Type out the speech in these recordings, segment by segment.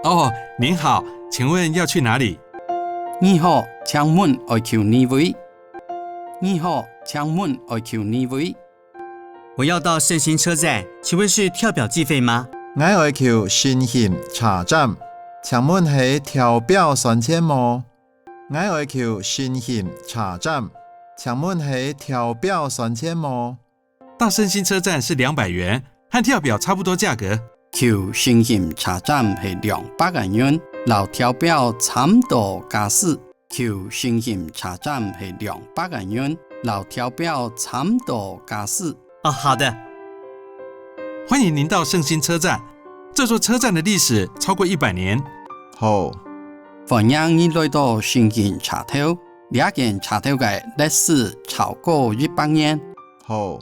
哦，您好，请问要去哪里？你好，请问要去哪位？你好，请问要去哪位？我要到圣心车站，请问是跳表计费吗？我要去新兴茶站，请问是跳表算钱吗？我要去新兴茶站，请问是跳表算钱吗？到圣心车站是200元，和跳表差不多价格。去新兴茶站是200元，老跳表差不多加4。去新兴茶站是200元，老跳表差不多加4。哦，好的。欢迎您到圣心车站，这座车站的历史超过100年。好，欢迎你来到新兴茶头，这间茶头的历史超过100年。好，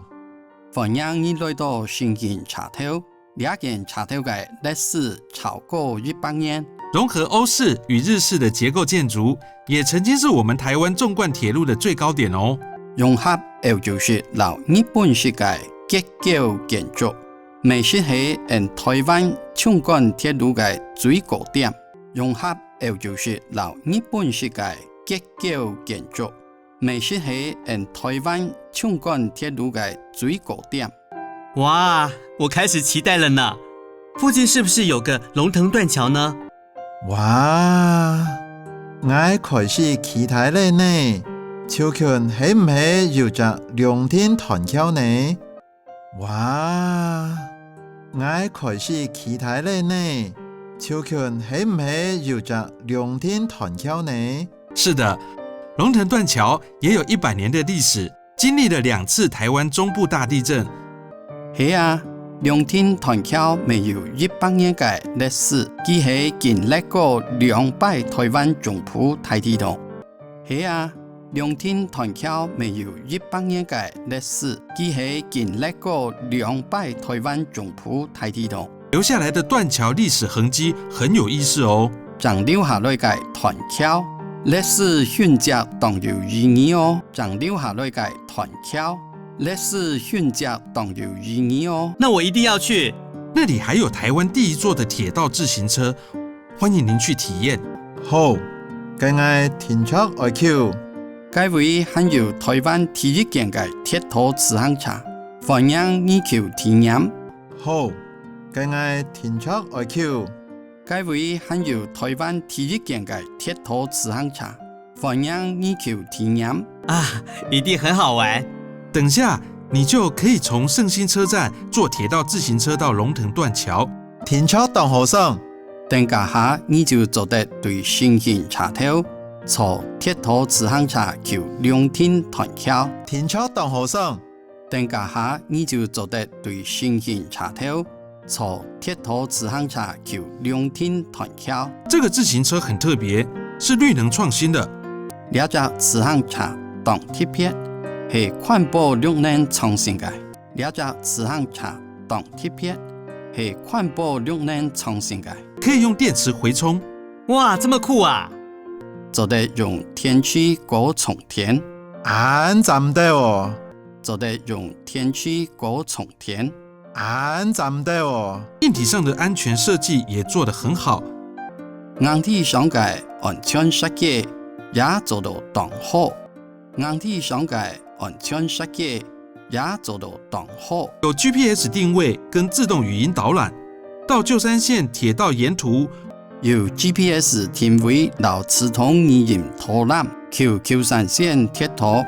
欢迎你来到新兴茶头，这间茶头的历史超过100年。融合欧式与日式的结构建筑，也曾经是我们台湾纵贯铁路的最高点哦。融合欧洲式老日本式的结构建筑，美式是台湾纵贯铁路的最高点。融合欧洲式老日本式的结构建筑，美式是台湾纵贯铁路的最高点。哇，我开始期待了呢。附近是不是有个龙腾断桥呢？哇，我開始期待了呢。超群係唔係有隻龍天斷橋呢？哇，我開始期待了呢。超群係唔係有隻龍天斷橋呢？是的，龍騰斷橋也有100年的歷史，經歷了2次台灣中部大地震。是啊，龍天斷橋沒有100年的歷史，只是經歷過200台灣中部大地震。是啊，龍天斷橋沒有100年的歷史，只是經歷過200台灣中部大地震。留下來的斷橋歷史痕跡很有意思哦。長留下來的斷橋歷史痕跡當有意義哦。長留下來的斷橋歷史痕跡當有意義哦。那我一定要去。那裡還有台灣第1座的鐵道自行車，歡迎您去體驗。好，今日停車愛去。該位還有台灣第1間的鐵道自行車，歡迎你去體驗。好，今日停車愛去。該位還有台灣第1間的鐵道自行車，歡迎你去體驗。啊，一定很好玩。等下你就可以從聖心車站坐鐵道自行車到龍騰斷橋。停車當好上。等下下你就坐得對聖心車頭，坐鐵道自行車去龍騰斷橋。停車當好上。等下下你就坐得對聖心車頭，坐鐵道自行車去龍騰斷橋。這個自行車很特別，是綠能創新的。這隻自行車當特別是環保綠能創新的。這隻自行車當特別是環保綠能創新的。可以用電池回充。哇，這麼酷啊！做得用天氣高充電。安站得哦。做得用天氣高充電。安站得哦。硬體上的安全設計也做得很好。硬體上的安全設計也做得當好。硬體上的安全設計也做得當好。有 GPS 定位跟自動語音導覽，到舊山線鐵道沿途有 GPS 定位到自動語音導覽，去舊山線鐵道。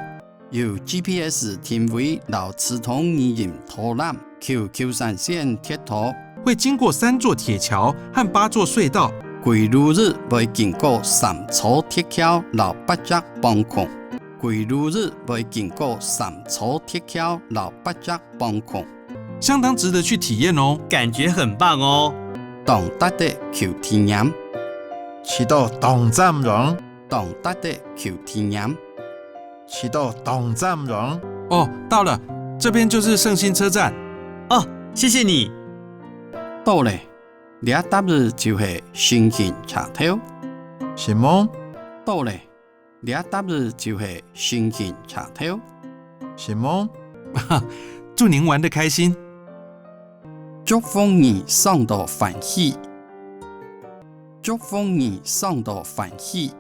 有 GPS 定位到自動語音導覽，去舊山線鐵道。會經過3座鐵橋和8座隧道。歸路日會經過3座鐵橋和8隻崩孔。歸路日會經過3座鐵橋和8隻崩孔。相當值得去體驗哦，感覺很棒哦。當得的去體驗。去到當站容。當得的去體驗。去到當站容。哦，到了，這邊就是聖心車站。哦，謝謝你。到了，這搭日就是聖心車頭。什麼？到了，這搭日就是聖心車頭。什麼？祝您玩得開心。祝福你上到歡喜。祝福你上到欢喜。